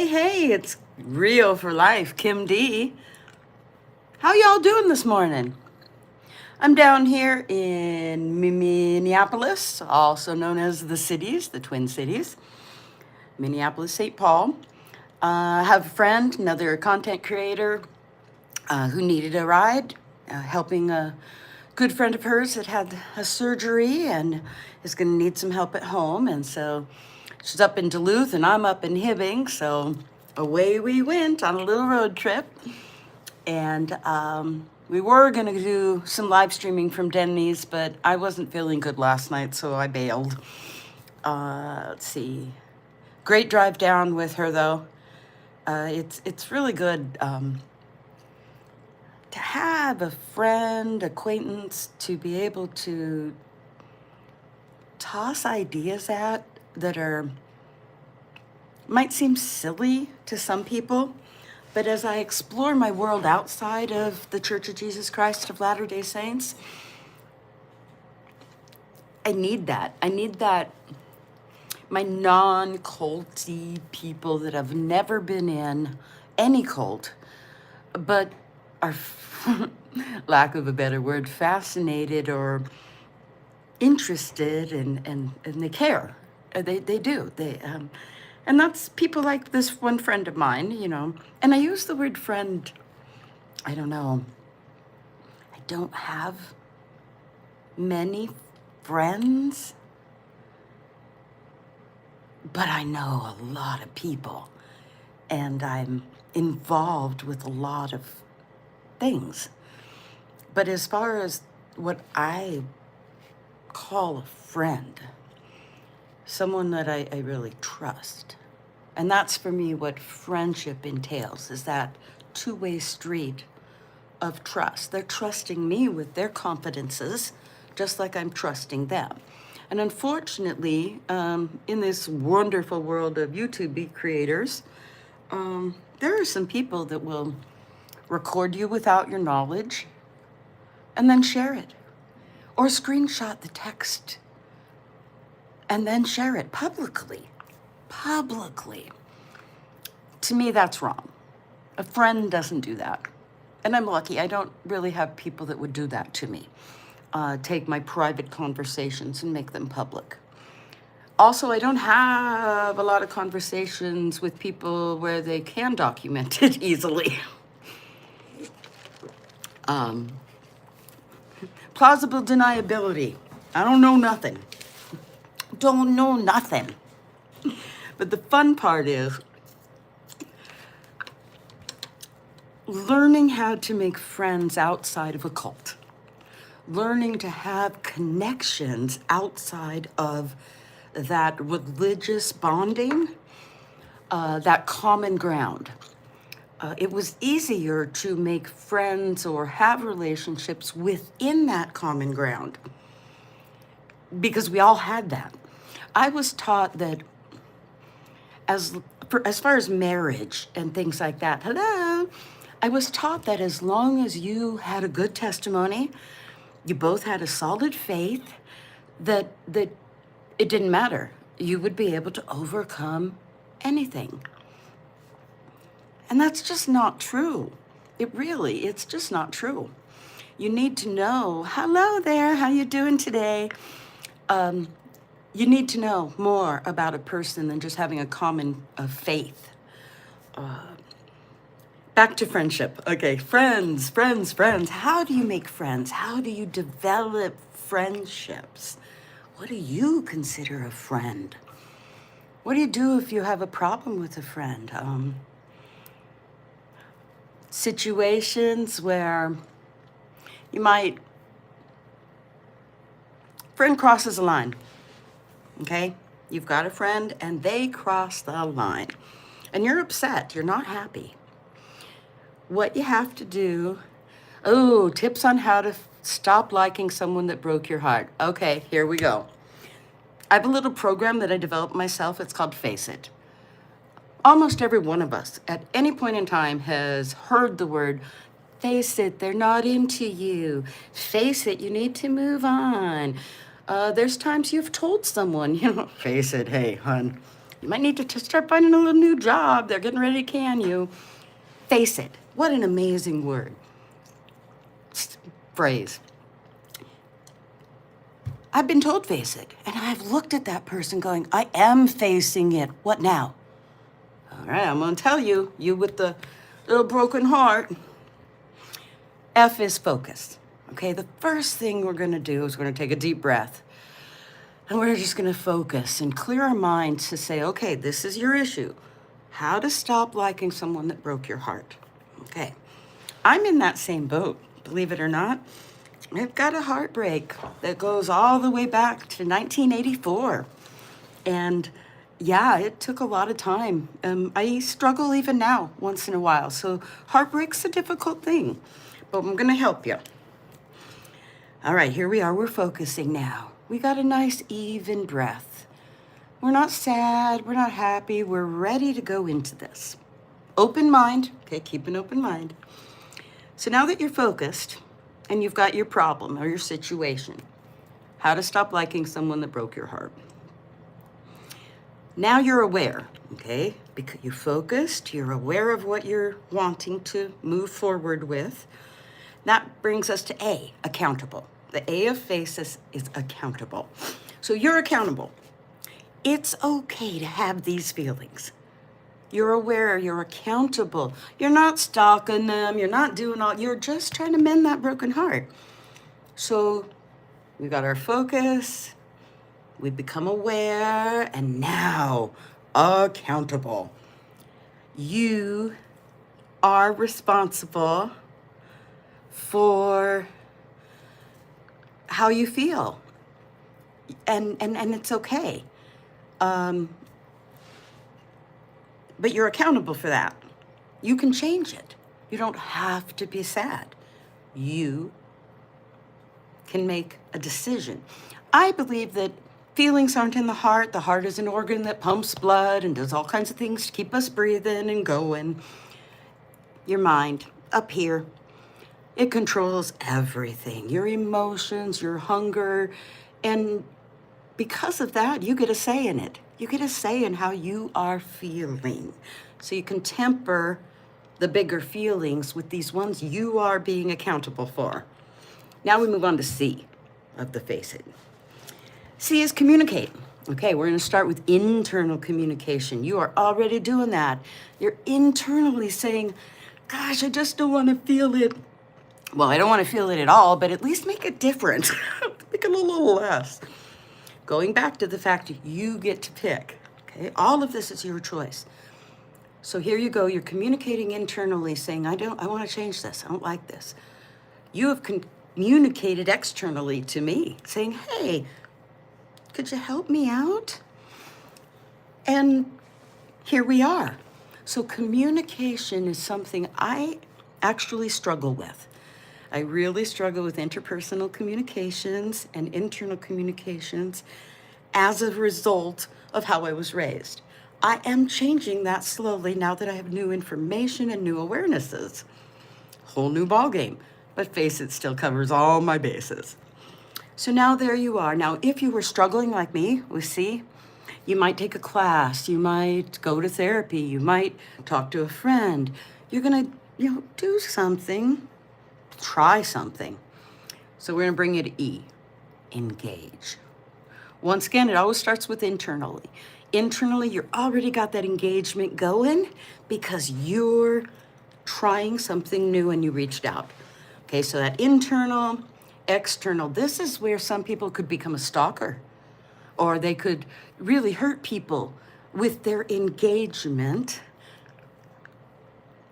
Hey, it's RIO4LIFE Kim D. How y'all doing this morning? I'm down here in Minneapolis, also known as the cities, the Twin Cities, Minneapolis, St. Paul. I have a friend, another content creator, who needed a ride, helping a good friend of hers that had a surgery and is going to need some help at home. And so she's up in Duluth and I'm up in Hibbing. So away we went on a little road trip. And we were going to do some live streaming from Denny's, but I wasn't feeling good last night, so I bailed. Let's see. Great drive down with her, though. It's really good to have a friend, acquaintance, to be able to toss ideas at that might seem silly to some people, but as I explore my world outside of the Church of Jesus Christ of Latter-day Saints, I need that. I need that. My non-culty people that have never been in any cult, but are, lack of a better word, fascinated or interested and they care. They do. And that's people like this one friend of mine, And I use the word friend, I don't know. I don't have many friends, but I know a lot of people. And I'm involved with a lot of things. But as far as what I call a friend, someone that I really trust. And that's for me what friendship entails, is that two-way street of trust. They're trusting me with their confidences, just like I'm trusting them. And unfortunately, in this wonderful world of YouTube creators, there are some people that will record you without your knowledge and then share it, or screenshot the text and then share it publicly. To me, that's wrong. A friend doesn't do that. And I'm lucky. I don't really have people that would do that to me. Take my private conversations and make them public. Also, I don't have a lot of conversations with people where they can document it easily. Plausible deniability. I don't know nothing. Don't know nothing. But the fun part is learning how to make friends outside of a cult. Learning to have connections outside of that religious bonding, that common ground. It was easier to make friends or have relationships within that common ground because we all had that. I was taught that as far as marriage and things like that, I was taught that as long as you had a good testimony, you both had a solid faith, that it didn't matter. You would be able to overcome anything. And that's just not true. It's just not true. You need to know, hello there, how you doing today? You need to know more about a person than just having a common faith. Back to friendship. Okay, friends. How do you make friends? How do you develop friendships? What do you consider a friend? What do you do if you have a problem with a friend? Situations where friend crosses a line. Okay, you've got a friend and they cross the line and you're upset, you're not happy. What you have to do, tips on how to stop liking someone that broke your heart. Okay, here we go. I have a little program that I developed myself. It's called Face It. Almost every one of us at any point in time has heard the word, face it, they're not into you. Face it, you need to move on. There's times you've told someone, face it, hey, hun, You might need to start finding a little new job. They're getting ready to can you. Face it. What an amazing word. Phrase. I've been told face it, and I've looked at that person going, I am facing it. What now? All right, I'm gonna tell you, you with the little broken heart. F is focus. Okay, the first thing we're gonna do is we're gonna take a deep breath. And we're just gonna focus and clear our minds to say, okay, this is your issue. How to stop liking someone that broke your heart. Okay, I'm in that same boat, believe it or not. I've got a heartbreak that goes all the way back to 1984. And yeah, it took a lot of time. I struggle even now, once in a while. So heartbreak's a difficult thing, but I'm gonna help you. All right, here we are, we're focusing now. We got a nice even breath. We're not sad, we're not happy, we're ready to go into this. Open mind, okay, keep an open mind. So now that you're focused and you've got your problem or your situation, how to stop liking someone that broke your heart. Now you're aware, okay? Because you're focused, you're aware of what you're wanting to move forward with. That brings us to A, accountable. The A of faces is accountable. So you're accountable. It's okay to have these feelings. You're aware, you're accountable. You're not stalking them, you're not doing all, you're just trying to mend that broken heart. So we got our focus, we become aware, and now accountable. You are responsible for how you feel. And it's okay. But you're accountable for that. You can change it. You don't have to be sad. You can make a decision. I believe that feelings aren't in the heart. The heart is an organ that pumps blood and does all kinds of things to keep us breathing and going. Your mind, up here, it controls everything. Your emotions, your hunger, and because of that, you get a say in it. You get a say in how you are feeling. So you can temper the bigger feelings with these ones you are being accountable for. Now we move on to C of the face it. C is communicate. Okay, we're gonna start with internal communication. You are already doing that. You're internally saying, gosh, I just don't wanna feel it. Well, I don't wanna feel it at all, but at least make it different. Make it a little less. Going back to the fact that you get to pick, okay? All of this is your choice. So here you go, you're communicating internally saying, I wanna change this, I don't like this. You have communicated externally to me saying, hey, could you help me out? And here we are. So communication is something I actually struggle with. I really struggle with interpersonal communications and internal communications as a result of how I was raised. I am changing that slowly now that I have new information and new awarenesses. Whole new ballgame, but face it, still covers all my bases. So now there you are. Now, if you were struggling like me with C, you might take a class, you might go to therapy, you might talk to a friend. You're gonna, do something. Try something. So we're going to bring you to E, engage. Once again, it always starts with internally. Internally, you're already got that engagement going because you're trying something new and you reached out. Okay, so that internal, external, this is where some people could become a stalker or they could really hurt people with their engagement.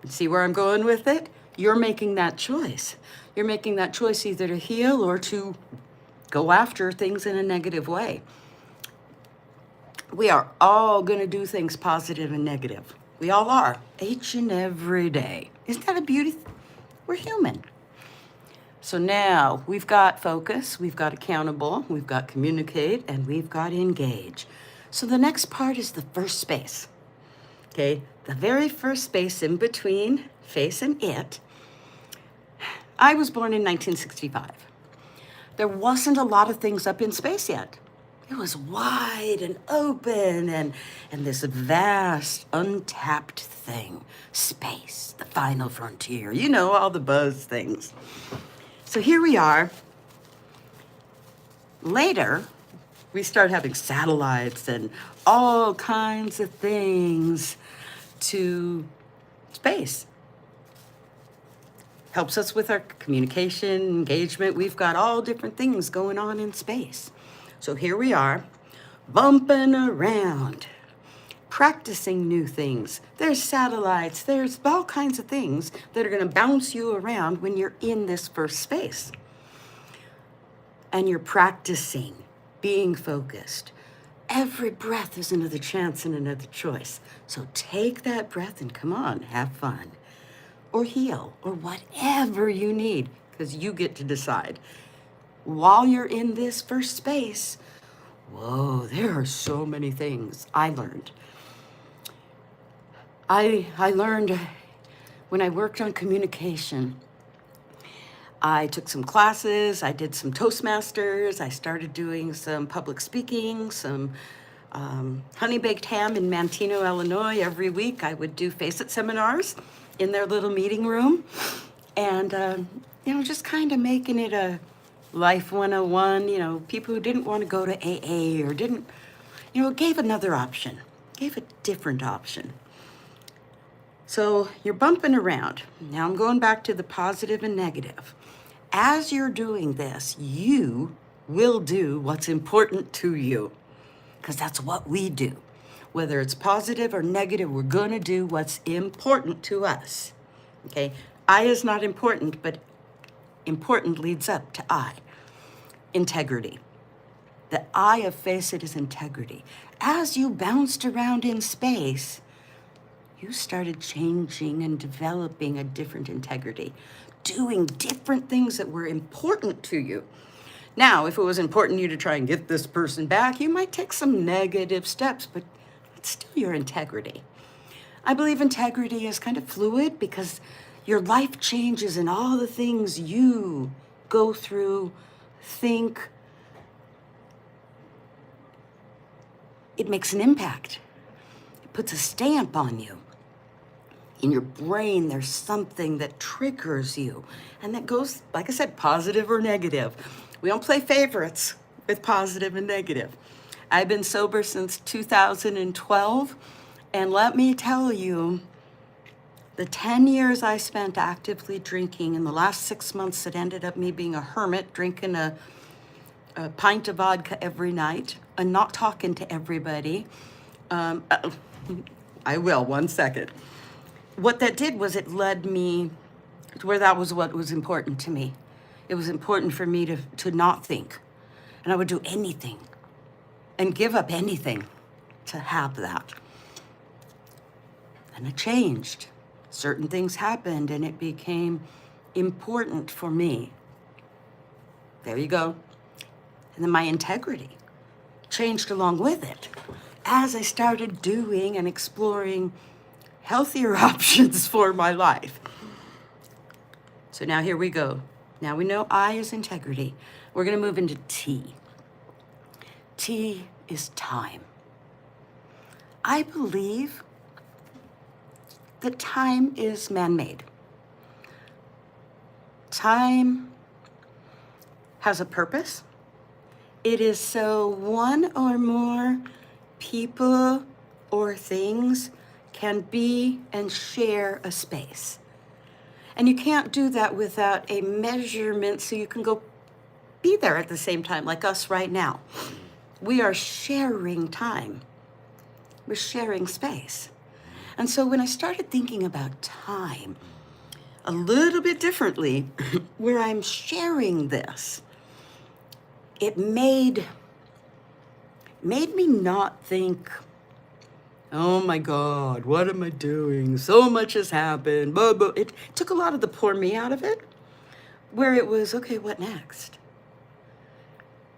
See where I'm going with it? You're making that choice. You're making that choice either to heal or to go after things in a negative way. We are all gonna do things positive and negative. We all are, each and every day. Isn't that a beauty? We're human. So now we've got focus, we've got accountable, we've got communicate, and we've got engage. So the next part is the first space. Okay, the very first space in between face and it. I was born in 1965. There wasn't a lot of things up in space yet. It was wide and open and this vast, untapped thing. Space, the final frontier. You know, all the buzz things. So here we are. Later, we start having satellites and all kinds of things to space. Helps us with our communication, engagement. We've got all different things going on in space. So here we are, bumping around, practicing new things. There's satellites, there's all kinds of things that are gonna bounce you around when you're in this first space. And you're practicing being focused. Every breath is another chance and another choice. So take that breath and come on, have fun. Or heal, or whatever you need, because you get to decide. While you're in this first space, whoa, there are so many things I learned. I learned when I worked on communication. I took some classes, I did some Toastmasters, I started doing some public speaking, some honey baked ham in Manteno, Illinois. Every week I would do Face It seminars in their little meeting room. And, just kind of making it a Life 101, people who didn't want to go to AA or didn't, gave another option, gave a different option. So you're bumping around. Now I'm going back to the positive and negative. As you're doing this, you will do what's important to you, because that's what we do. Whether it's positive or negative, we're going to do what's important to us. Okay? I is not important, but important leads up to I. Integrity. The I of Face It is integrity. As you bounced around in space, you started changing and developing a different integrity, doing different things that were important to you. Now, if it was important to you to try and get this person back, you might take some negative steps, but it's still your integrity. I believe integrity is kind of fluid because your life changes and all the things you go through, think, it makes an impact. It puts a stamp on you. In your brain, there's something that triggers you. And that goes, like I said, positive or negative. We don't play favorites with positive and negative. I've been sober since 2012. And let me tell you, the 10 years I spent actively drinking, in the last 6 months, it ended up me being a hermit, drinking a pint of vodka every night and not talking to everybody. I will, 1 second. What that did was it led me to where that was what was important to me. It was important for me to not think. And I would do anything and give up anything to have that. And it changed. Certain things happened and it became important for me. There you go. And then my integrity changed along with it as I started doing and exploring healthier options for my life. So now here we go. Now we know I is integrity. We're going to move into T. T is time. I believe that time is man-made. Time has a purpose. It is so one or more people or things can be and share a space. And you can't do that without a measurement so you can go be there at the same time, like us right now. We are sharing time. We're sharing space. And so when I started thinking about time a little bit differently, where I'm sharing this, it made me not think, oh my God, what am I doing? So much has happened. Blah, blah. It took a lot of the poor me out of it, where it was, okay, what next?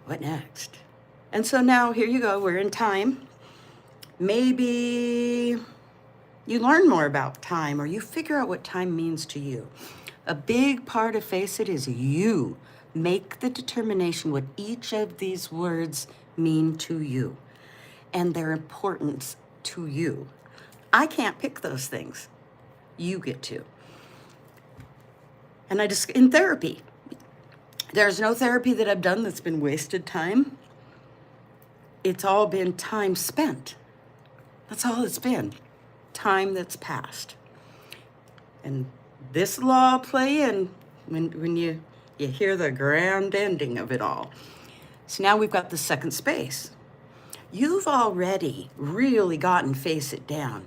What next? And so now here you go, we're in time. Maybe you learn more about time or you figure out what time means to you. A big part of Face It is you make the determination what each of these words mean to you and their importance to you. I can't pick those things. You get to. And in therapy, there's no therapy that I've done that's been wasted time. It's all been time spent. That's all it's been. Time that's passed. And this law play in when you hear the grand ending of it all. So now we've got the second space. You've already really gotten face it down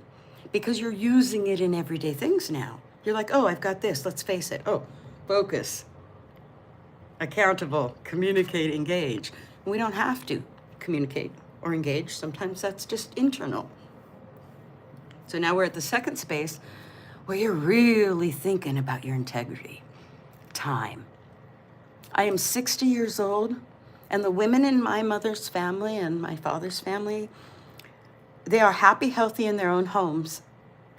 because you're using it in everyday things now. You're like, oh, I've got this, let's face it. Oh, focus, accountable, communicate, engage. We don't have to communicate or engage. Sometimes that's just internal. So now we're at the second space where you're really thinking about your integrity. Time. I am 60 years old, and the women in my mother's family and my father's family, they are happy, healthy in their own homes.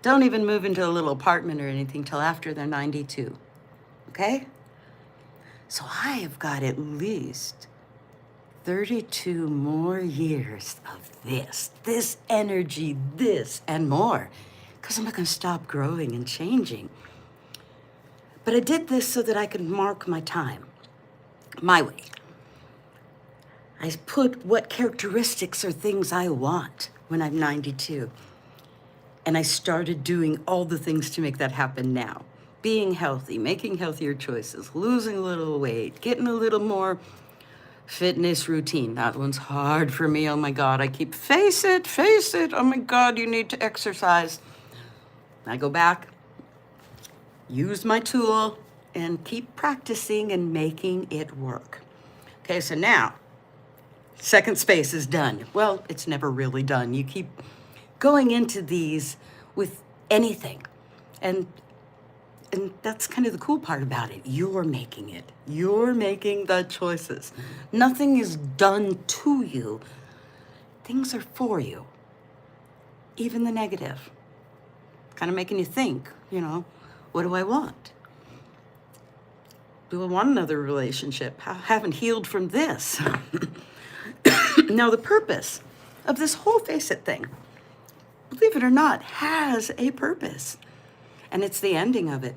Don't even move into a little apartment or anything till after they're 92. Okay? So I have got at least 32 more years of this energy, this and more, because I'm not going to stop growing and changing. But I did this so that I could mark my time, my way. I put what characteristics or things I want when I'm 92. And I started doing all the things to make that happen now. Being healthy, making healthier choices, losing a little weight, getting a little more fitness routine. That one's hard for me. Oh my God, I keep, face it. Oh my God, you need to exercise. I go back, use my tool, and keep practicing and making it work. Okay, so now, second space is done. Well, it's never really done. You keep going into these with anything. And that's kind of the cool part about it. You're making it. You're making the choices. Nothing is done to you. Things are for you. Even the negative. Kind of making you think, what do I want? Do I want another relationship? I haven't healed from this. Now, the purpose of this whole face it thing, believe it or not, has a purpose. And it's the ending of it.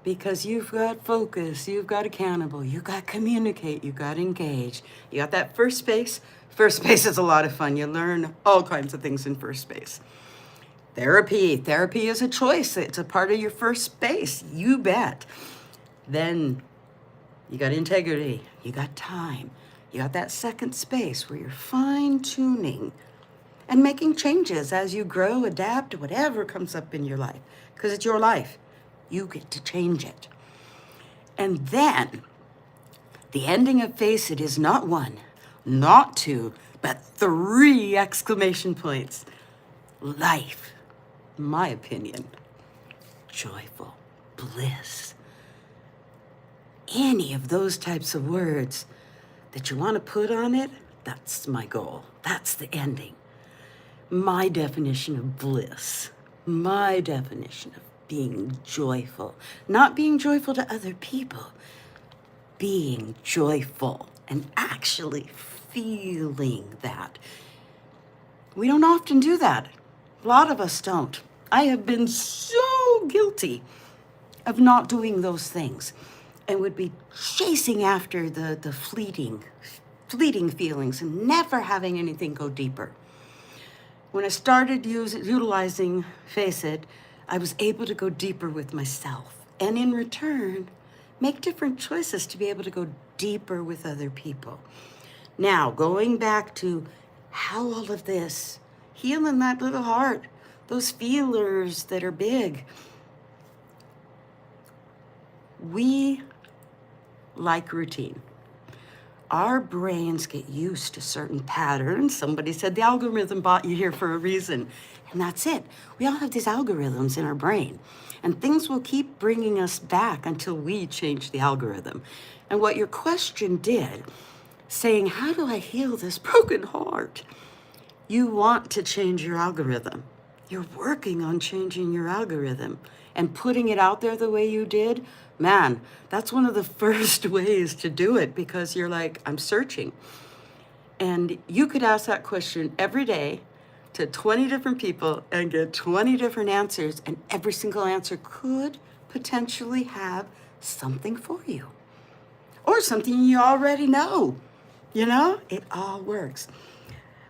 Because you've got focus, you've got accountable, you've got communicate, you've got engage. You got that first space. First space is a lot of fun. You learn all kinds of things in first space. Therapy is a choice. It's a part of your first space, you bet. Then you got integrity, you got time, you got that second space where you're fine-tuning and making changes as you grow, adapt, whatever comes up in your life. Because it's your life. You get to change it. And then the ending of Face It is not 1, not 2, but 3 exclamation points. Life, my opinion, joyful, bliss. Any of those types of words that you want to put on it, that's my goal. That's the ending. My definition of bliss, my definition of being joyful, not being joyful to other people, being joyful and actually feeling that. We don't often do that. A lot of us don't. I have been so guilty of not doing those things and would be chasing after the fleeting feelings and never having anything go deeper. When I started utilizing Face It, I was able to go deeper with myself and in return, make different choices to be able to go deeper with other people. Now, going back to how all of this, healing that little heart, those feelers that are big. We like routine. Our brains get used to certain patterns. Somebody said the algorithm brought you here for a reason. And that's it. We all have these algorithms in our brain. And things will keep bringing us back until we change the algorithm. And what your question did, saying, how do I heal this broken heart? You want to change your algorithm. You're working on changing your algorithm and putting it out there the way you did. Man, that's one of the first ways to do it because you're like, I'm searching. And you could ask that question every day to 20 different people and get 20 different answers, and every single answer could potentially have something for you or something you already know. You know, it all works.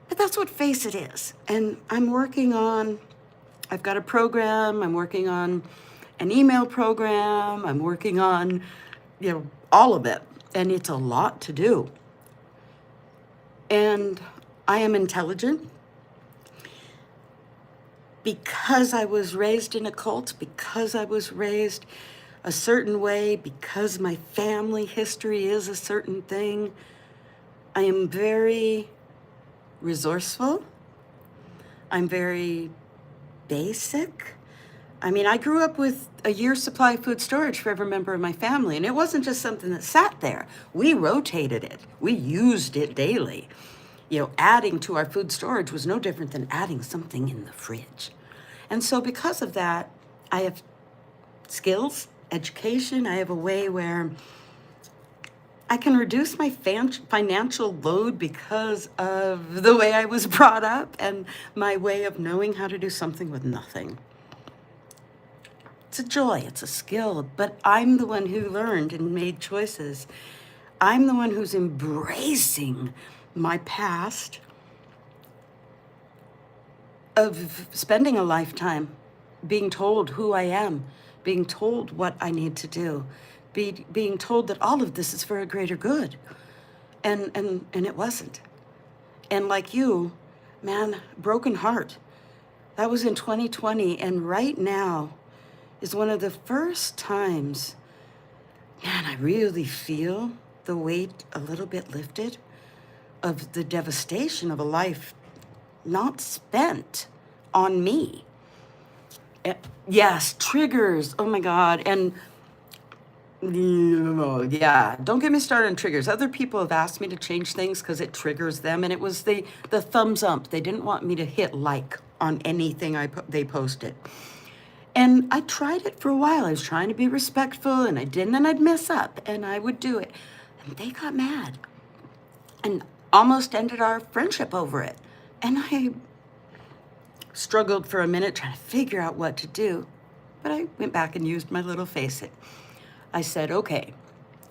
But that's what Face It is. And I've got a program, I'm working on an email program, I'm working on, all of it. And it's a lot to do. And I am intelligent because I was raised in a cult, because I was raised a certain way, because my family history is a certain thing. I am very resourceful. I'm very basic. I mean, I grew up with a year's supply of food storage for every member of my family, and it wasn't just something that sat there. We rotated it. We used it daily. Adding to our food storage was no different than adding something in the fridge. And so because of that, I have skills, education. I have a way where I can reduce my financial load because of the way I was brought up and my way of knowing how to do something with nothing. It's a joy, it's a skill, but I'm the one who learned and made choices. I'm the one who's embracing my past of spending a lifetime being told who I am, being told what I need to do, being told that all of this is for a greater good. And it wasn't. And like you, man, broken heart. That was in 2020, and right now is one of the first times, man, I really feel the weight a little bit lifted of the devastation of a life not spent on me. Yes, triggers, oh my God, and yeah, don't get me started on triggers. Other people have asked me to change things because it triggers them, and it was the thumbs up. They didn't want me to hit like on anything they posted. And I tried it for a while. I was trying to be respectful, and I didn't, and I'd mess up, and I would do it. And they got mad and almost ended our friendship over it. And I struggled for a minute trying to figure out what to do, but I went back and used my little Face It. I said, okay,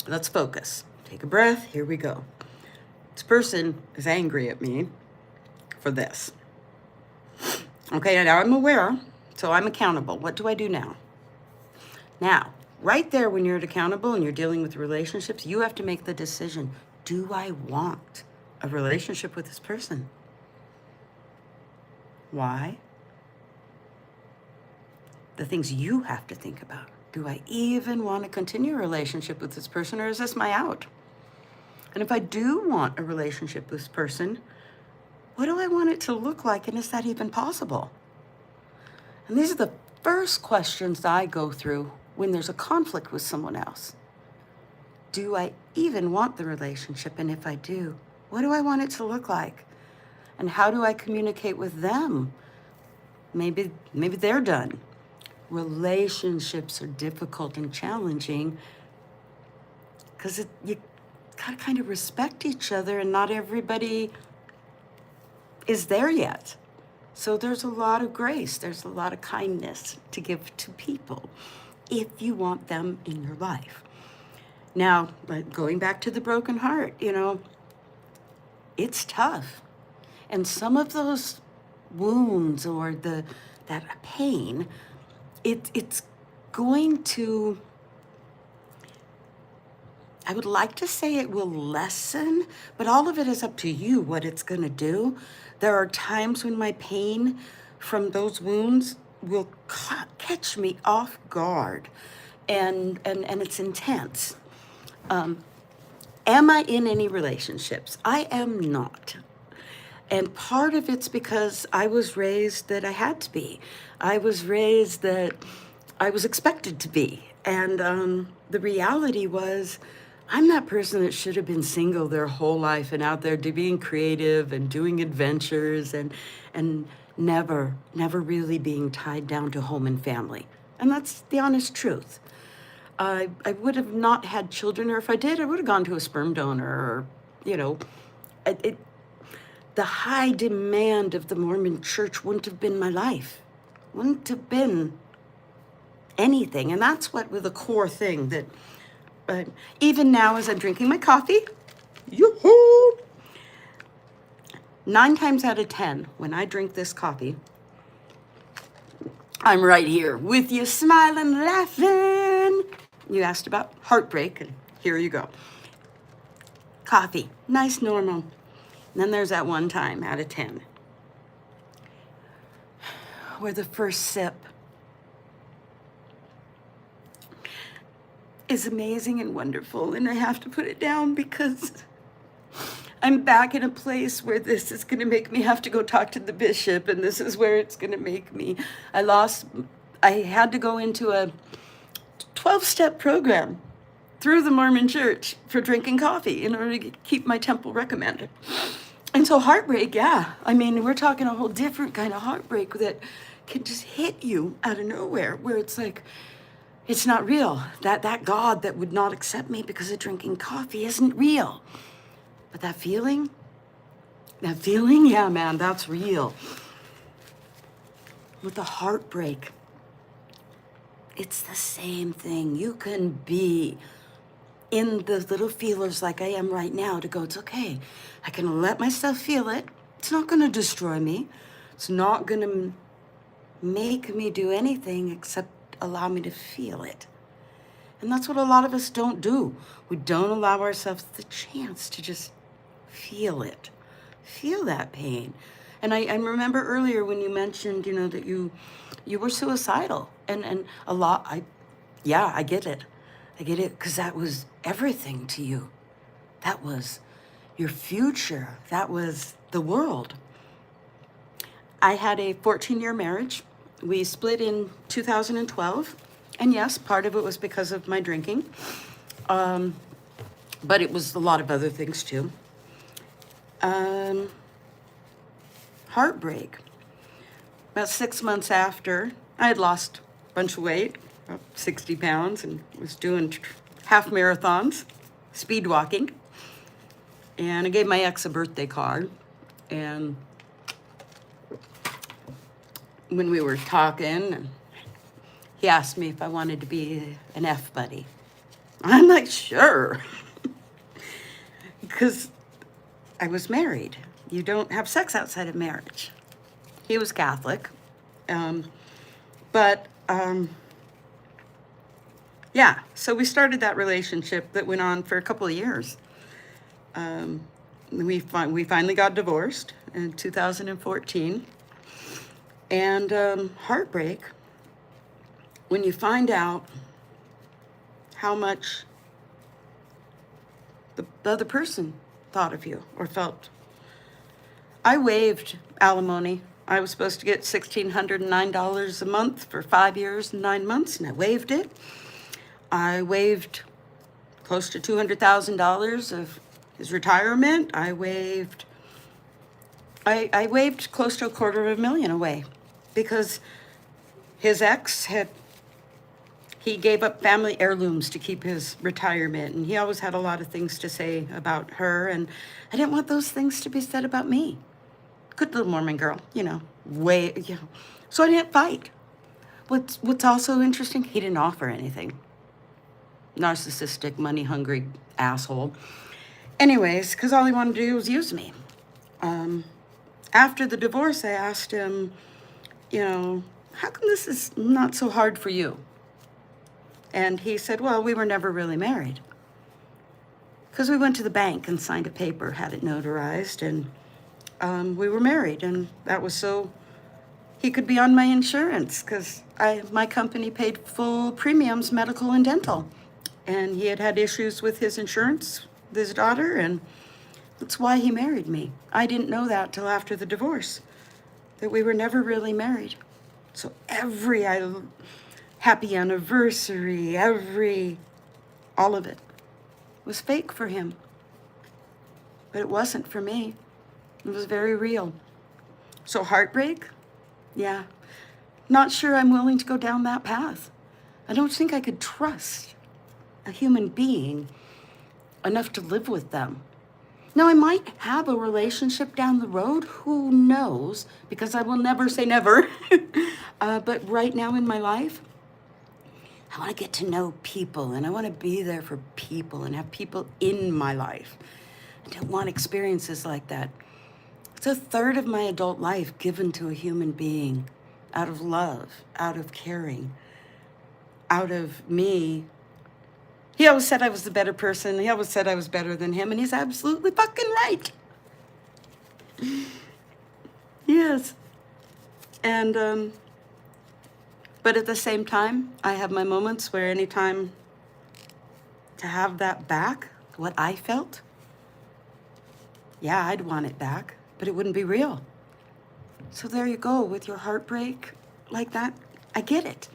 let's focus. Take a breath, here we go. This person is angry at me for this. Okay, now I'm aware, so I'm accountable. What do I do now? Now, right there when you're accountable and you're dealing with relationships, you have to make the decision. Do I want a relationship with this person? Why? The things you have to think about. Do I even want to continue a relationship with this person, or is this my out? And if I do want a relationship with this person, what do I want it to look like, and is that even possible? And these are the first questions that I go through when there's a conflict with someone else. Do I even want the relationship? And if I do, what do I want it to look like? And how do I communicate with them? Maybe they're done. Relationships are difficult and challenging because you gotta kind of respect each other, and not everybody is there yet. So there's a lot of grace, there's a lot of kindness to give to people if you want them in your life. Now, going back to the broken heart, it's tough. And some of those wounds or that pain, it's going to, I would like to say it will lessen, but all of it is up to you what it's going to do. There are times when my pain from those wounds will catch me off guard, and it's intense. Am I in any relationships? I am not. And part of it's because I was raised that I had to be. I was raised that I was expected to be. And the reality was, I'm that person that should have been single their whole life and out there being creative and doing adventures and never really being tied down to home and family. And that's the honest truth. I would have not had children, or if I did, I would have gone to a sperm donor, or, the high demand of the Mormon church wouldn't have been my life, wouldn't have been anything. And that's what was the core thing that even now as I'm drinking my coffee, yoo-hoo, 9 times out of 10, when I drink this coffee, I'm right here with you, smiling, laughing. You asked about heartbreak, and here you go. Coffee, nice, normal. And then there's that one time out of 10 where the first sip is amazing and wonderful, and I have to put it down because I'm back in a place where this is going to make me have to go talk to the bishop, and this is where it's going to make me. I had to go into a 12-step program through the Mormon church for drinking coffee in order to keep my temple recommended. And so heartbreak, yeah. I mean, we're talking a whole different kind of heartbreak that can just hit you out of nowhere, where it's like, it's not real. That God that would not accept me because of drinking coffee isn't real. But that feeling, yeah, man, that's real. With the heartbreak, it's the same thing. You can be in the little feelers like I am right now to go, it's okay. I can let myself feel it. It's not going to destroy me. It's not going to make me do anything except allow me to feel it. And that's what a lot of us don't do. We don't allow ourselves the chance to just feel it. Feel that pain. And I remember earlier when you mentioned, that you were suicidal. And a lot, I get it. I get it, because that was everything to you. That was your future. That was the world. I had a 14-year marriage. We split in 2012. And yes, part of it was because of my drinking. But it was a lot of other things too. Heartbreak. About 6 months after, I had lost a bunch of weight, about 60 pounds, and was doing half marathons, speed walking. And I gave my ex a birthday card. And when we were talking, he asked me if I wanted to be an F buddy. I'm like, sure. Because I was married. You don't have sex outside of marriage. He was Catholic. Yeah, so we started that relationship that went on for a couple of years. We finally got divorced in 2014. And heartbreak, when you find out how much the other person thought of you or felt. I waived alimony. I was supposed to get $1,609 a month for 5 years and 9 months, and I waived it. I waived close to $200,000 of his retirement. I waived close to $250,000 away because his ex he gave up family heirlooms to keep his retirement, and he always had a lot of things to say about her, and I didn't want those things to be said about me. Good little Mormon girl, So I didn't fight. What's also interesting, he didn't offer anything. Narcissistic, money-hungry asshole. Anyways, because all he wanted to do was use me. After the divorce, I asked him, how come this is not so hard for you? And he said, well, we were never really married. Because we went to the bank and signed a paper, had it notarized, and we were married. And that was so he could be on my insurance, because my company paid full premiums, medical and dental. And he had issues with his insurance, with his daughter, and that's why he married me. I didn't know that till after the divorce, that we were never really married. So every happy anniversary, all of it was fake for him. But it wasn't for me. It was very real. So heartbreak? Yeah. Not sure I'm willing to go down that path. I don't think I could trust a human being enough to live with them. Now, I might have a relationship down the road, who knows, because I will never say never. But right now in my life, I want to get to know people, and I want to be there for people and have people in my life. I don't want experiences like that. It's a third of my adult life given to a human being out of love, out of caring, out of me. He always said I was the better person. He always said I was better than him, and he's absolutely fucking right. Yes. And, but at the same time, I have my moments where anytime to have that back, what I felt, yeah, I'd want it back, but it wouldn't be real. So there you go, with your heartbreak like that. I get it.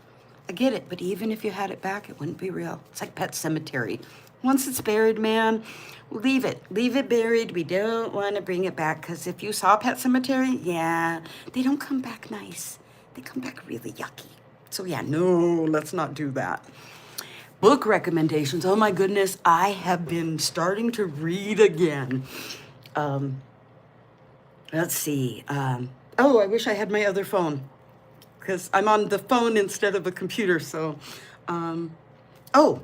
I get it. But even if you had it back, it wouldn't be real. It's like Pet Cemetery. Once it's buried, man, leave it. Leave it buried. We don't want to bring it back, because if you saw Pet Cemetery, yeah, they don't come back nice. They come back really yucky. So yeah, no, let's not do that. Book recommendations. Oh my goodness, I have been starting to read again. Let's see. Oh, I wish I had my other phone, because I'm on the phone instead of a computer. So, oh,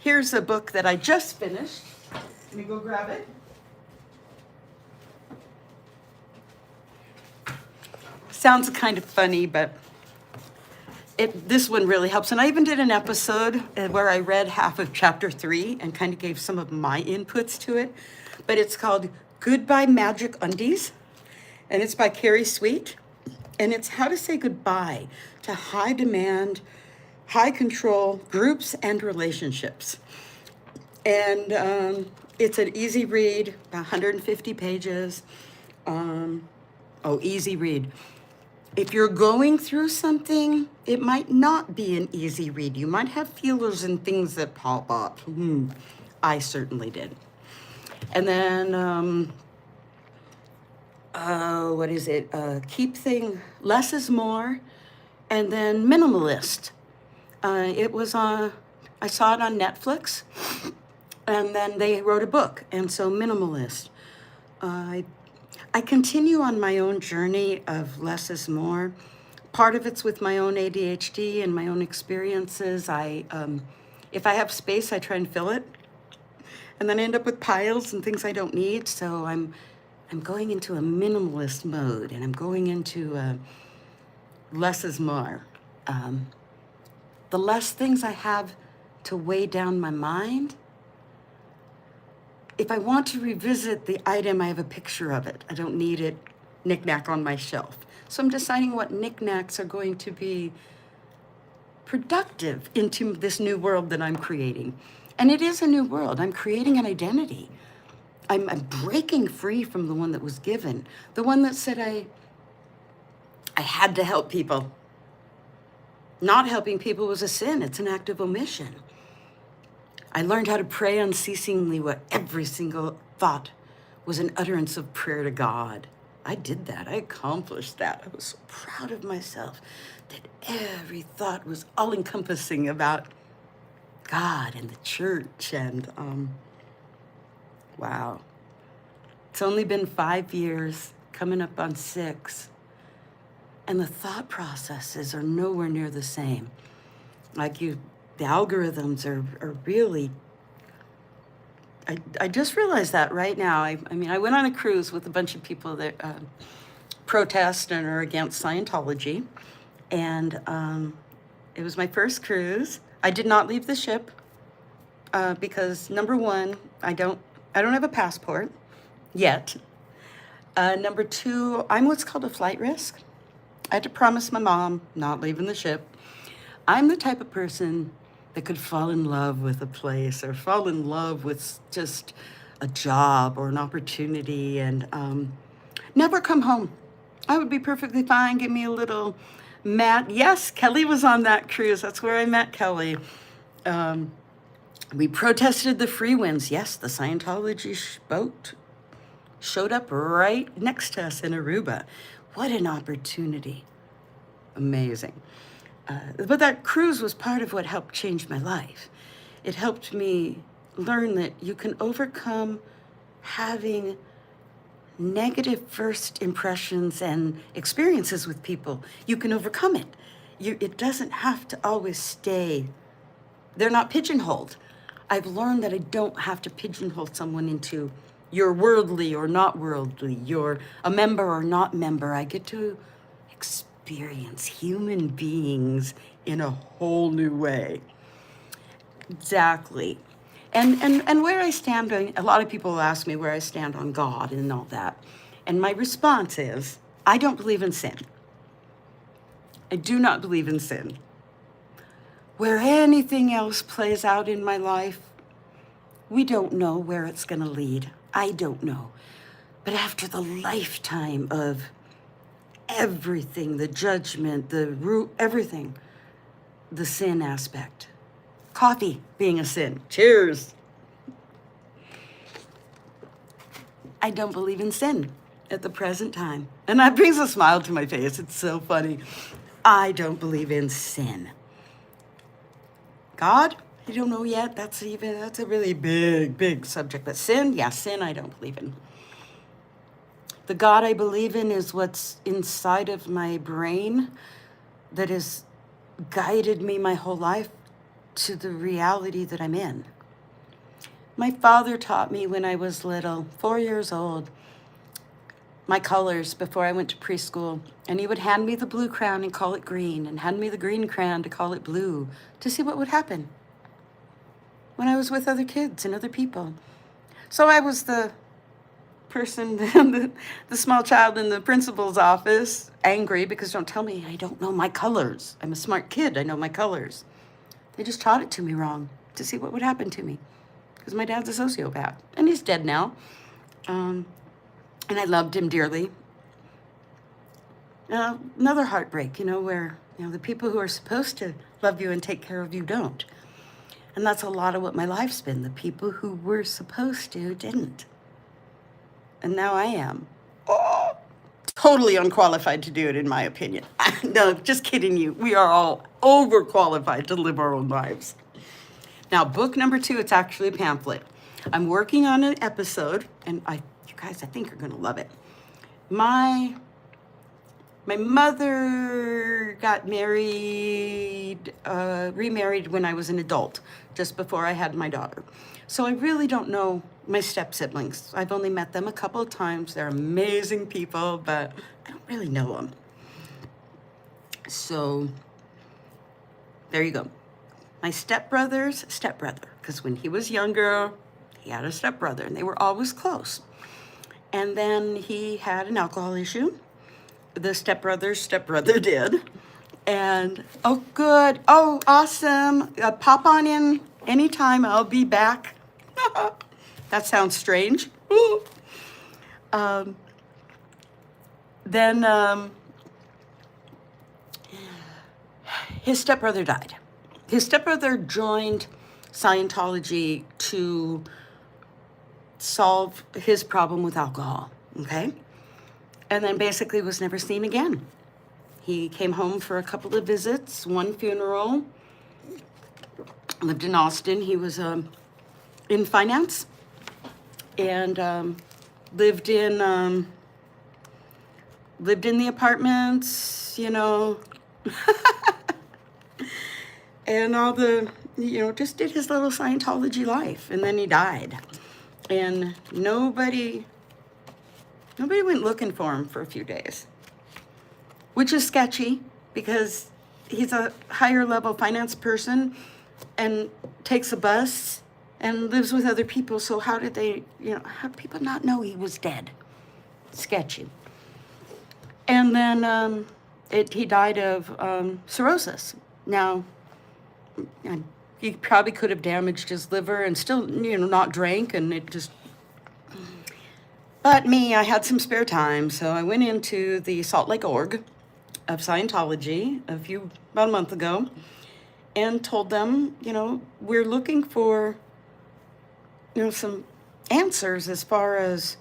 here's a book that I just finished. Let me go grab it. Sounds kind of funny, but this one really helps. And I even did an episode where I read half of chapter 3 and kind of gave some of my inputs to it. But it's called Goodbye Magic Undies, and it's by Carrie Sweet. And it's how to say goodbye to high demand, high control groups and relationships. And it's an easy read, about 150 pages. Easy read. If you're going through something, it might not be an easy read. You might have feelers and things that pop up. I certainly did. And then, what is it? Less is more. And then Minimalist. It was I saw it on Netflix, and then they wrote a book. And so Minimalist. I continue on my own journey of less is more. Part of it's with my own ADHD and my own experiences. If I have space, I try and fill it. And then I end up with piles and things I don't need. So I'm going into a minimalist mode, and I'm going into less is more. The less things I have to weigh down my mind. If I want to revisit the item, I have a picture of it. I don't need it knick-knack on my shelf. So I'm deciding what knick-knacks are going to be productive into this new world that I'm creating. And it is a new world. I'm creating an identity. I'm breaking free from the one that was given. The one that said I had to help people. Not helping people was a sin. It's an act of omission. I learned how to pray unceasingly, where every single thought was an utterance of prayer to God. I did that. I accomplished that. I was so proud of myself that every thought was all-encompassing about God and the church. And wow. It's only been 5 years, coming up on 6. And the thought processes are nowhere near the same. The algorithms are really, I just realized that right now. I mean, I went on a cruise with a bunch of people that protest and are against Scientology. And it was my first cruise. I did not leave the ship because, number one, I don't have a passport yet. Number 2, I'm what's called a flight risk. I had to promise my mom not leaving the ship. I'm the type of person that could fall in love with a place or fall in love with just a job or an opportunity and never come home. I would be perfectly fine. Give me a little mat. Yes, Kelly was on that cruise. That's where I met Kelly. We protested the free winds. Yes, the Scientology boat showed up right next to us in Aruba. What an opportunity. Amazing. But that cruise was part of what helped change my life. It helped me learn that you can overcome having negative first impressions and experiences with people. You can overcome it. It doesn't have to always stay. They're not pigeonholed. I've learned that I don't have to pigeonhole someone into you're worldly or not worldly, you're a member or not member. I get to experience human beings in a whole new way. Exactly. And where I stand, a lot of people ask me where I stand on God and all that. And my response is, I don't believe in sin. I do not believe in sin. Where anything else plays out in my life, we don't know where it's going to lead. I don't know. But after the lifetime of everything, the judgment, the root, everything, the sin aspect, coffee being a sin. Cheers. I don't believe in sin at the present time. And that brings a smile to my face. It's so funny. I don't believe in sin. God, I don't know yet. That's a really big subject. But sin, yeah, sin I don't believe in. The God I believe in is what's inside of my brain that has guided me my whole life to the reality that I'm in. My father taught me when I was little, 4 years old, my colors before I went to preschool. And he would hand me the blue crayon and call it green, and hand me the green crayon to call it blue, to see what would happen when I was with other kids and other people. So I was the person, the small child in the principal's office, angry because don't tell me I don't know my colors. I'm a smart kid, I know my colors. They just taught it to me wrong to see what would happen to me. Because my dad's a sociopath, and he's dead now. And I loved him dearly. Another heartbreak, where, the people who are supposed to love you and take care of you don't. And that's a lot of what my life's been. The people who were supposed to didn't. And now I am. Oh, totally unqualified to do it, in my opinion. No, just kidding you. We are all overqualified to live our own lives. Now, book number 2, it's actually a pamphlet. I'm working on an episode, and you guys, I think you're going to love it. My mother got married, remarried when I was an adult, just before I had my daughter. So I really don't know my step-siblings. I've only met them a couple of times. They're amazing people, but I don't really know them. So there you go. My stepbrother's stepbrother, because when he was younger, he had a stepbrother, and they were always close. And then he had an alcohol issue. The stepbrother's stepbrother did. And, oh, good. Oh, awesome. Pop on in anytime. I'll be back. That sounds strange. Then his stepbrother died. His stepbrother joined Scientology to solve his problem with alcohol, okay? And then basically was never seen again. He came home for a couple of visits, one funeral, lived in Austin. He was in finance and lived in the apartments, and all the, just did his little Scientology life. And then he died. And nobody went looking for him for a few days, which is sketchy because he's a higher level finance person and takes a bus and lives with other people. So how did how did people not know he was dead? Sketchy. And then he died of cirrhosis. Now, he probably could have damaged his liver and still, not drank, and it just... But me, I had some spare time, so I went into the Salt Lake org of Scientology about a month ago and told them, we're looking for, some answers as far as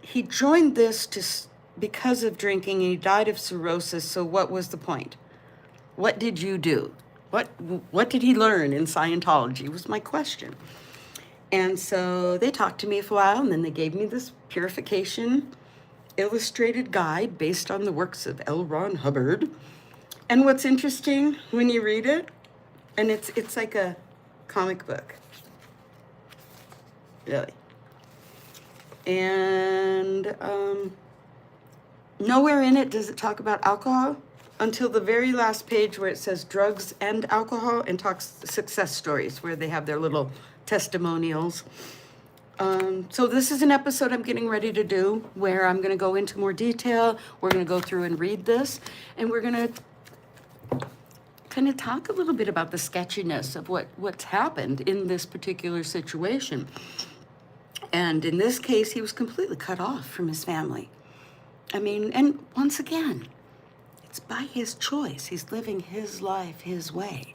he joined this because of drinking and he died of cirrhosis, so what was the point? What did you do? what did he learn in Scientology was my question. And so they talked to me for a while, and then they gave me this purification illustrated guide based on the works of L. Ron Hubbard. And what's interesting when you read it, and it's like a comic book, really. And nowhere in it does it talk about alcohol until the very last page where it says drugs and alcohol, and talks success stories where they have their little testimonials. So this is an episode I'm getting ready to do where I'm going to go into more detail. We're going to go through and read this, and we're going to kind of talk a little bit about the sketchiness of what's happened in this particular situation. And in this case, he was completely cut off from his family. I mean, and once again, it's by his choice. He's living his life his way.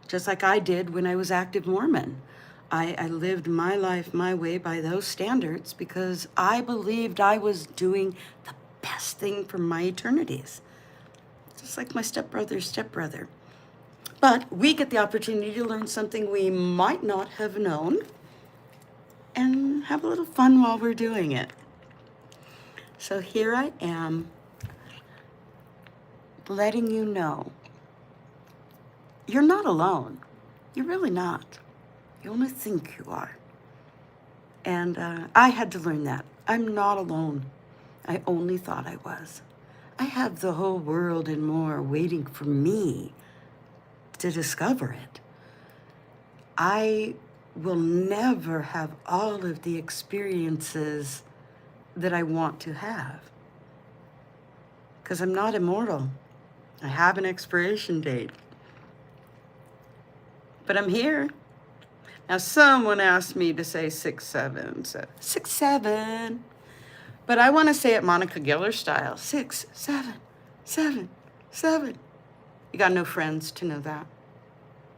Just like I did when I was active Mormon. I lived my life my way by those standards because I believed I was doing the best thing for my eternities. Just like my stepbrother's stepbrother. But we get the opportunity to learn something we might not have known and have a little fun while we're doing it. So here I am, letting you know you're not alone. You're really not. You only think you are. And I had to learn that. I'm not alone. I only thought I was. I have the whole world and more waiting for me to discover it. I will never have all of the experiences that I want to have. Because I'm not immortal. I have an expiration date. But I'm here. Now, someone asked me to say 6-7, so 6-7. But I want to say it Monica Geller style, 6, 7, 7, 7. You got no friends to know that.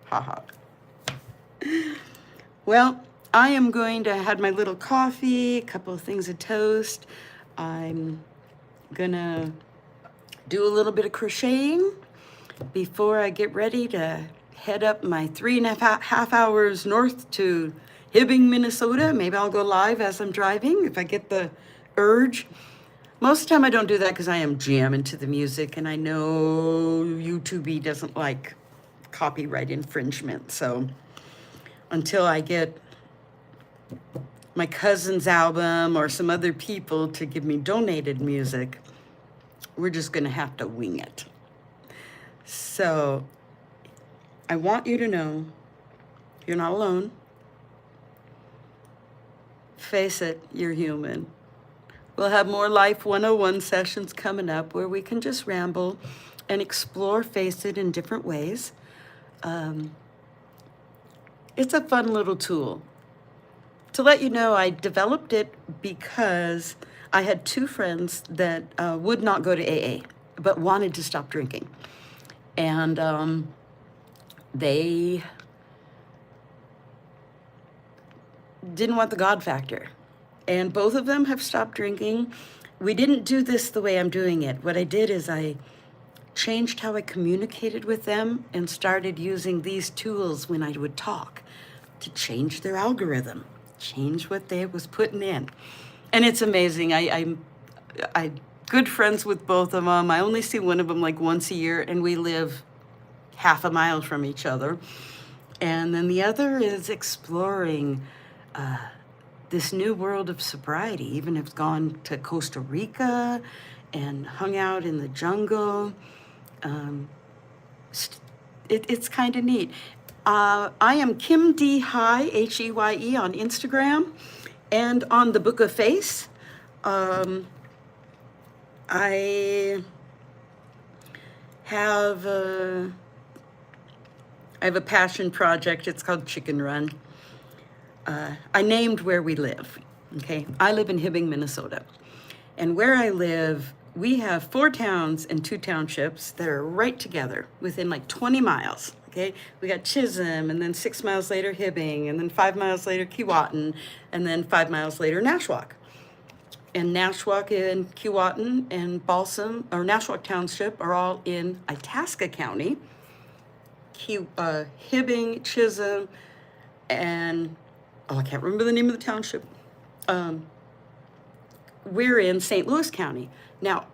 Ha ha. Well, I am going to have my little coffee, a couple of things of toast. I'm gonna do a little bit of crocheting before I get ready to head up my 3.5 hours north to Hibbing, Minnesota. Maybe I'll go live as I'm driving if I get the urge. Most of the time I don't do that because I am jamming to the music, and I know YouTube doesn't like copyright infringement. So until I get my cousin's album or some other people to give me donated music, we're just gonna have to wing it. So I want you to know you're not alone. Face it, you're human. We'll have more Life 101 sessions coming up where we can just ramble and explore Face It in different ways. It's a fun little tool. To let you know, I developed it because I had 2 friends that would not go to AA, but wanted to stop drinking. And they didn't want the God factor. And both of them have stopped drinking. We didn't do this the way I'm doing it. What I did is I changed how I communicated with them and started using these tools when I would talk to change their algorithm, change what they was putting in. And it's amazing. I'm good friends with both of them. I only see one of them like once a year, and we live half a mile from each other. And then the other is exploring this new world of sobriety. Even have gone to Costa Rica and hung out in the jungle. It's kind of neat. I am Kim D High, Heye, on Instagram and on the Book of Face. I have a passion project. It's called Chicken Run. I named where we live. Okay, I live in Hibbing, Minnesota, and where I live, we have 4 towns and 2 townships that are right together within like 20 miles. Okay, we got Chisholm, and then 6 miles later Hibbing, and then 5 miles later Keewatin, and then 5 miles later Nashwauk. And Nashwauk and Keewatin and Balsam, or Nashwauk Township, are all in Itasca County. Hibbing, Chisholm, and, oh, I can't remember the name of the township. We're in St. Louis County. Now,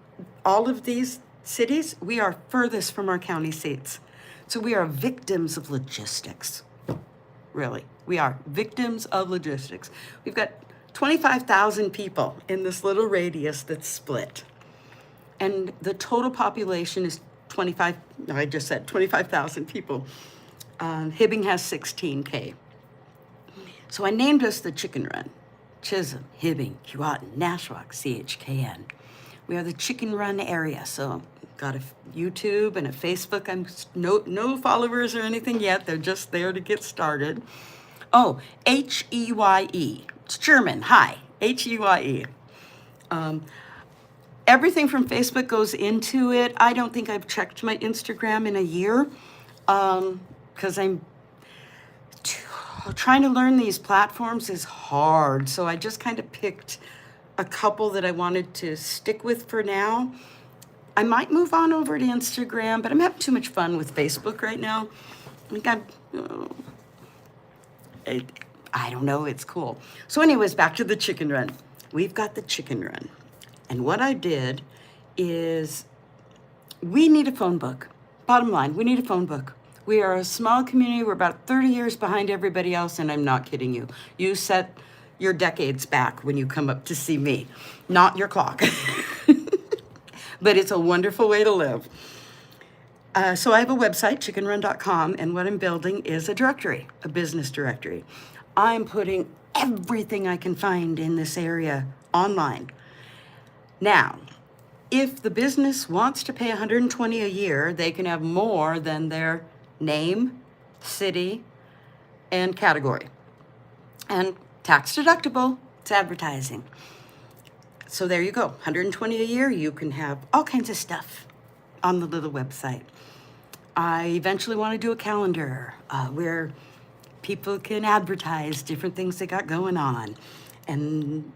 all of these cities, we are furthest from our county seats. So we are victims of logistics. Really, we are victims of logistics. We've got 25,000 people in this little radius that's split. And the total population is 25,000 people. Hibbing has 16K. So I named us the Chicken Run. Chisholm, Hibbing, Keewatin, Nashwauk, CHKN. We are the Chicken Run area. So got a YouTube and a Facebook. I'm no followers or anything yet. They're just there to get started. Oh, H-E-Y-E. It's German. Hi, H-E-Y-E. Everything from Facebook goes into it. I don't think I've checked my Instagram in a year because I'm trying to learn these platforms is hard. So I just kind of picked a couple that I wanted to stick with for now. I might move on over to Instagram, but I'm having too much fun with Facebook right now. I don't know, it's cool. So anyways, back to the Chicken Run. We've got the Chicken Run. And what I did is we need a phone book. Bottom line, we need a phone book. We are a small community. We're about 30 years behind everybody else, and I'm not kidding you. You set your decades back when you come up to see me, not your clock. But it's a wonderful way to live. So I have a website, chickenrun.com, and what I'm building is a directory, a business directory. I'm putting everything I can find in this area online. Now, if the business wants to pay $120 a year, they can have more than their name, city, and category. And tax deductible, it's advertising. So there you go, $120 a year, you can have all kinds of stuff on the little website. I eventually want to do a calendar where people can advertise different things they got going on. And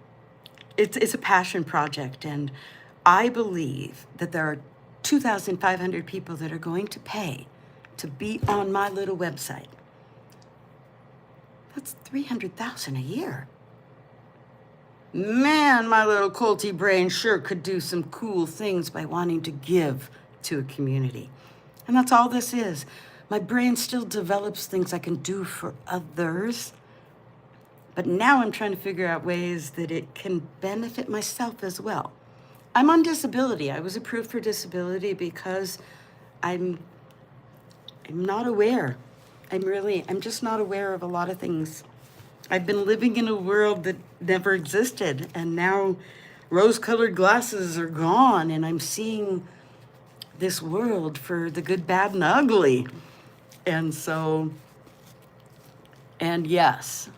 it's a passion project, and I believe that there are 2,500 people that are going to pay to be on my little website. That's $300,000 a year. Man, my little culty brain sure could do some cool things by wanting to give to a community. And that's all this is. My brain still develops things I can do for others. But now I'm trying to figure out ways that it can benefit myself as well. I'm on disability. I was approved for disability because I'm not aware. I'm just not aware of a lot of things. I've been living in a world that never existed, and now rose-colored glasses are gone, and I'm seeing this world for the good, bad, and ugly. And so, and yes,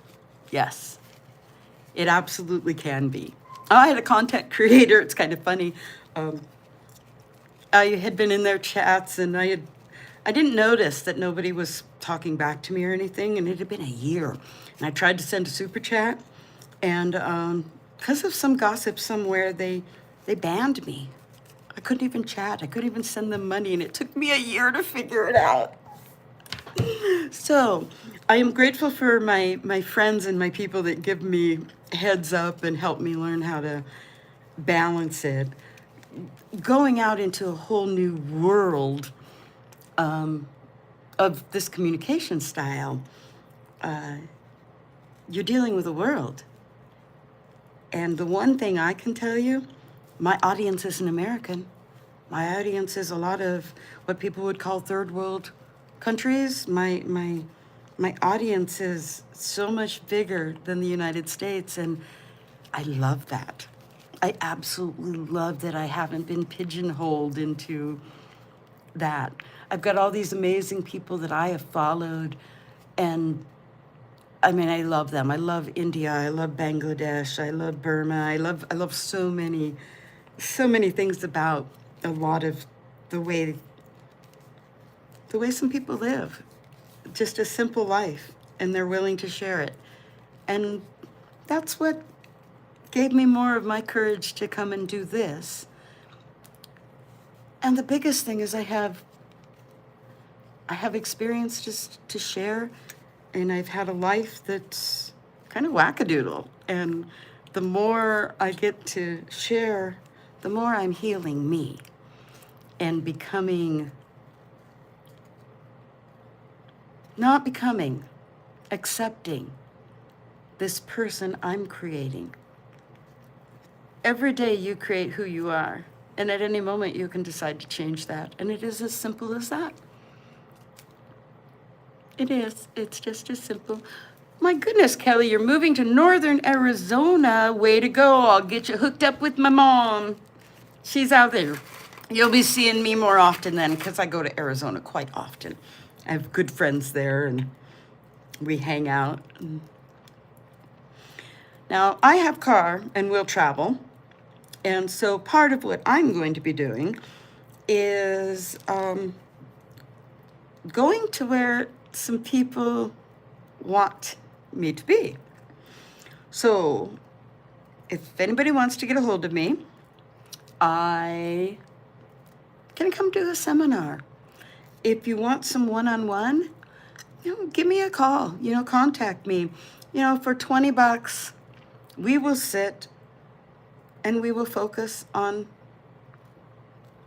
it absolutely can be. I had a content creator, it's kind of funny. I had been in their chats, and I didn't notice that nobody was talking back to me or anything, and it had been a year. And I tried to send a super chat, and because of some gossip somewhere, they banned me. I couldn't even chat. I couldn't even send them money, and it took me a year to figure it out. So I am grateful for my friends and my people that give me heads up and help me learn how to balance it. Going out into a whole new world of this communication style, you're dealing with the world. And the one thing I can tell you, my audience isn't American. My audience is a lot of what people would call third world countries. My audience is so much bigger than the United States, and I love that. I absolutely love that I haven't been pigeonholed into that. I've got all these amazing people that I have followed, and I mean, I love them. I love India. I love Bangladesh. I love Burma. I love so many things about a lot of the way some people live. Just a simple life, and they're willing to share it. And that's what gave me more of my courage to come and do this. And the biggest thing is I have I have experience just to share, and I've had a life that's kind of wackadoodle. And the more I get to share, the more I'm healing me and accepting this person I'm creating. Every day you create who you are, and at any moment you can decide to change that. And it is as simple as that. It is. It's just as simple. My goodness, Kelly, you're moving to northern Arizona. Way to go. I'll get you hooked up with my mom. She's out there. You'll be seeing me more often then, because I go to Arizona quite often. I have good friends there, and we hang out. Now, I have a car, and we'll travel. And so part of what I'm going to be doing is going to where some people want me to be. So if anybody wants to get a hold of me, I can come do a seminar. If you want some one-on-one, give me a call, contact me. For $20, we will sit and we will focus on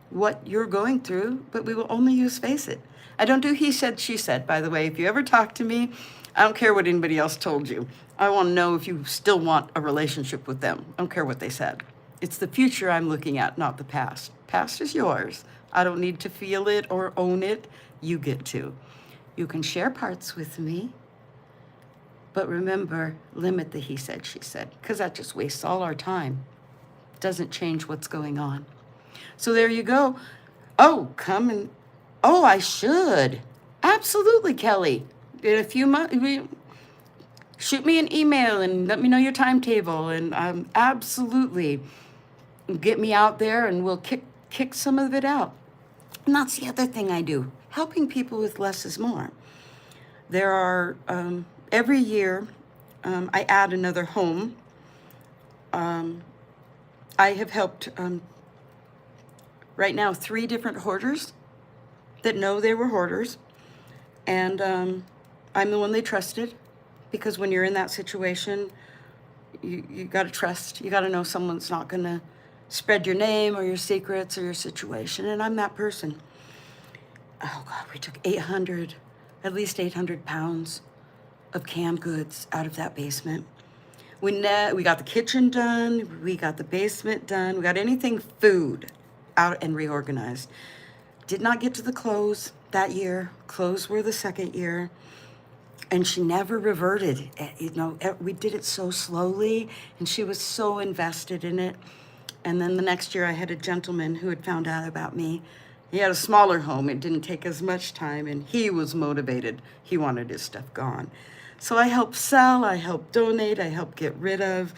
what you're going through, but we will only use face it. I don't do he said, she said, by the way. If you ever talk to me, I don't care what anybody else told you. I want to know if you still want a relationship with them. I don't care what they said. It's the future I'm looking at, not the past. Past is yours. I don't need to feel it or own it. You get to. You can share parts with me, but remember, limit the he said, she said, because that just wastes all our time. Doesn't change what's going on. So there you go. Oh, I should. Absolutely, Kelly. In a few months, shoot me an email and let me know your timetable, and absolutely get me out there, and we'll kick some of it out. And that's the other thing I do, helping people with less is more. There are, every year, I add another home. I have helped, right now, 3 different hoarders that know they were hoarders. And I'm the one they trusted, because when you're in that situation, you got to trust. You got to know someone's not going to spread your name or your secrets or your situation. And I'm that person. Oh, God, we took at least 800 pounds of canned goods out of that basement. We got the kitchen done. We got the basement done. We got anything food out and reorganized. Did not get to the clothes that year. Clothes were the second year. And she never reverted. We did it so slowly, and she was so invested in it. And then the next year I had a gentleman who had found out about me. He had a smaller home. It didn't take as much time, and he was motivated. He wanted his stuff gone. So I help sell, I help donate, I help get rid of.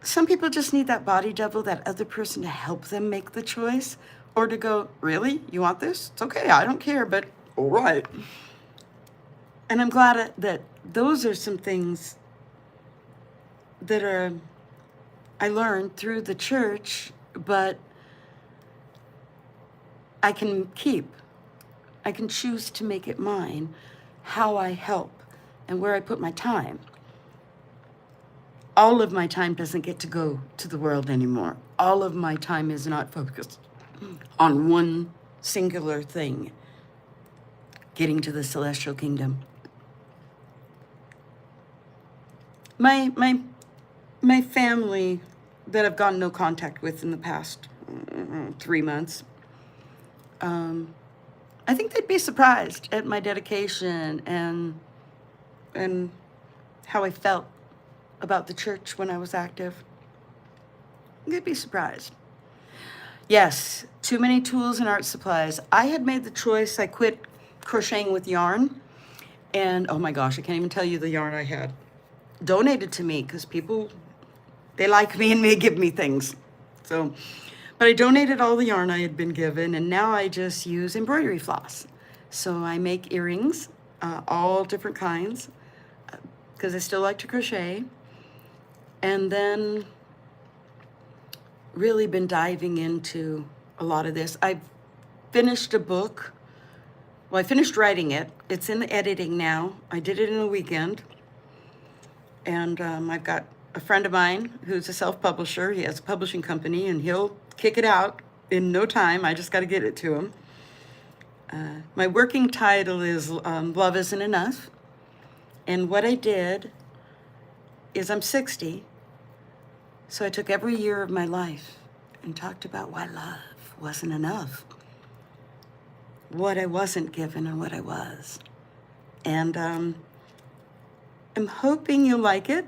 Some people just need that body double, that other person to help them make the choice, or to go, really? You want this? It's okay, I don't care, but all right. And I'm glad that those are some things that I learned through the church, but I can keep. I can choose to make it mine, how I help and where I put my time. All of my time doesn't get to go to the world anymore. All of my time is not focused on one singular thing, getting to the celestial kingdom. My family that I've gotten no contact with in the past 3 months, I think they'd be surprised at my dedication and how I felt about the church when I was active. They'd be surprised. Yes, too many tools and art supplies. I had made the choice. I quit crocheting with yarn, and oh my gosh, I can't even tell you the yarn I had donated to me, because people, they like me and they give me things. So, but I donated all the yarn I had been given, and now I just use embroidery floss. So I make earrings, all different kinds, because I still like to crochet. And then really been diving into a lot of this. I've finished a book Well, I finished writing it. It's in the editing now. I did it in a weekend. And I've got a friend of mine who's a self-publisher. He has a publishing company, and he'll kick it out in no time. I just got to get it to him. My working title is Love Isn't Enough. And what I did is I'm 60, so I took every year of my life and talked about why love wasn't enough, what I wasn't given and what I was. And I'm hoping you'll like it.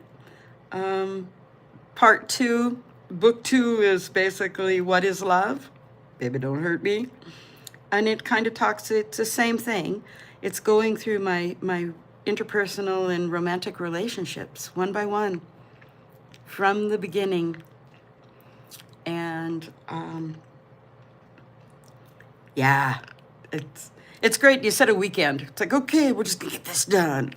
Part 2, book 2 is basically what is love? Baby, don't hurt me. And it kind of talks, it's the same thing. It's going through my interpersonal and romantic relationships one by one from the beginning. And yeah, it's great. You said a weekend. It's like, okay, we're just gonna get this done.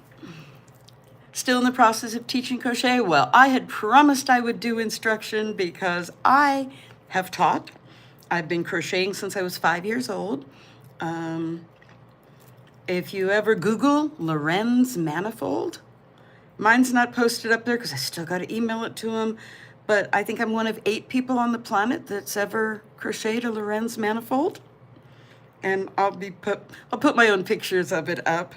Still in the process of teaching crochet? Well, I had promised I would do instruction because I have taught. I've been crocheting since I was 5 years old. If you ever Google Lorenz Manifold, mine's not posted up there because I still got to email it to him, but I think I'm one of 8 people on the planet that's ever crocheted a Lorenz Manifold. And I'll put my own pictures of it up.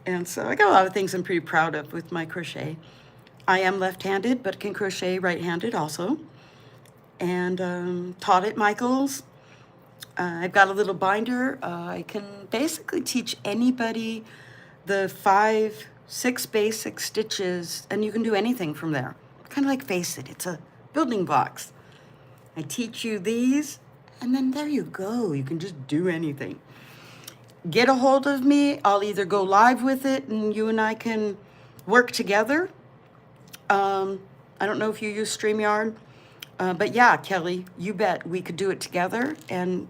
And so I got a lot of things I'm pretty proud of with my crochet. I am left-handed, but can crochet right-handed also. And taught at Michael's. I've got a little binder. I can basically teach anybody the 5, 6 basic stitches, and you can do anything from there. Kind of like Face It, it's a building blocks. I teach you these, and then there you go. You can just do anything. Get a hold of me. I'll either go live with it, and you and I can work together. I don't know if you use StreamYard. But yeah, Kelly, you bet we could do it together and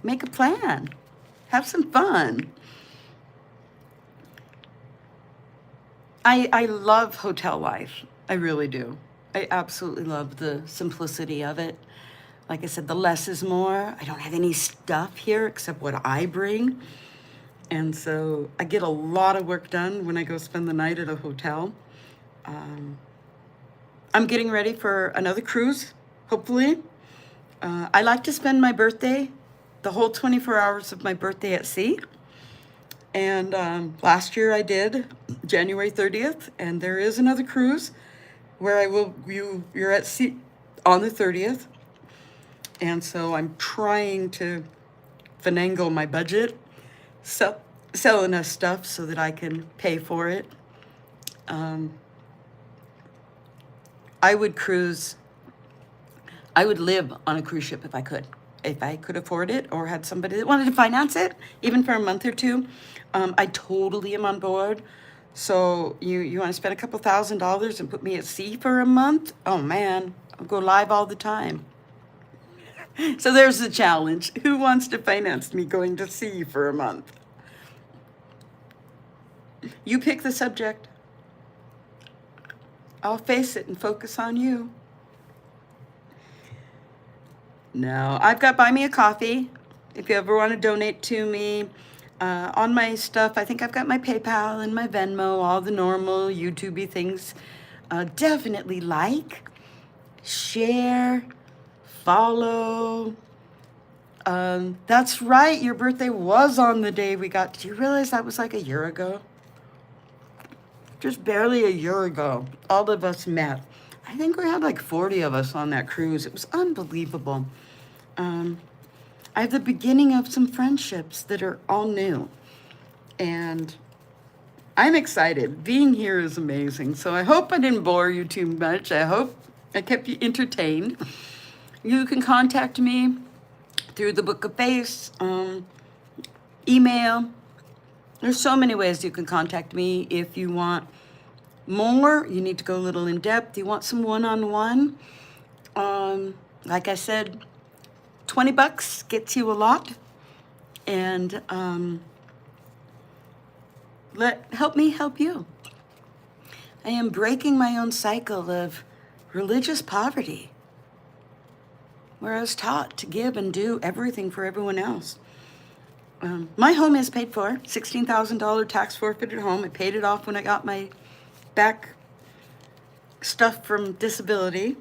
make a plan. Have some fun. I love hotel life. I really do. I absolutely love the simplicity of it. Like I said, the less is more. I don't have any stuff here except what I bring. And so I get a lot of work done when I go spend the night at a hotel. I'm getting ready for another cruise, hopefully. I like to spend my birthday, the whole 24 hours of my birthday at sea. And last year I did, January 30th, and there is another cruise where you're at sea on the 30th. And so I'm trying to finagle my budget, sell enough stuff so that I can pay for it. I would live on a cruise ship if I could afford it or had somebody that wanted to finance it, even for a month or two. I totally am on board. So you want to spend a couple $1,000s and put me at sea for a month? Oh man, I'll go live all the time. So there's the challenge. Who wants to finance me going to sea for a month? You pick the subject. I'll face it and focus on you. No, I've got Buy Me a Coffee. If you ever want to donate to me. On my stuff, I think I've got my PayPal and my Venmo, all the normal YouTube-y things. Definitely like, share, follow. That's right, your birthday was on the day we got. Do you realize that was like a year ago? Just barely a year ago, all of us met. I think we had like 40 of us on that cruise. It was unbelievable. I have the beginning of some friendships that are all new. And I'm excited. Being here is amazing. So I hope I didn't bore you too much. I hope I kept you entertained. You can contact me through the Book of Face, email. There's so many ways you can contact me. If you want more, you need to go a little in depth. You want some one-on-one. Like I said, $20 gets you a lot. And help me help you. I am breaking my own cycle of religious poverty, where I was taught to give and do everything for everyone else. My home is paid for, $16,000 tax forfeited home. I paid it off when I got my back stuff from disability.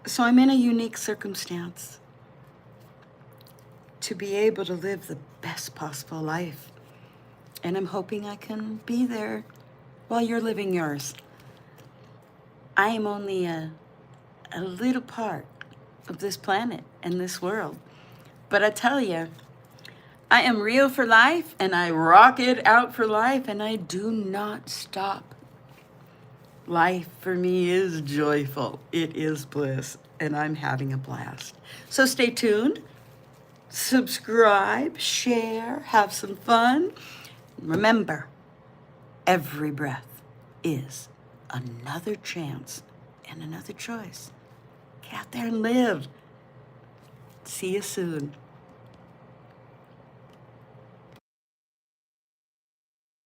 So I'm in a unique circumstance to be able to live the best possible life. And I'm hoping I can be there while you're living yours. I am only a little part of this planet and this world. But I tell you, I am real for life, and I rock it out for life, and I do not stop. Life for me is joyful. It is bliss, and I'm having a blast. So stay tuned, subscribe, share, have some fun. Remember, every breath is another chance and another choice. Get out there and live. See you soon.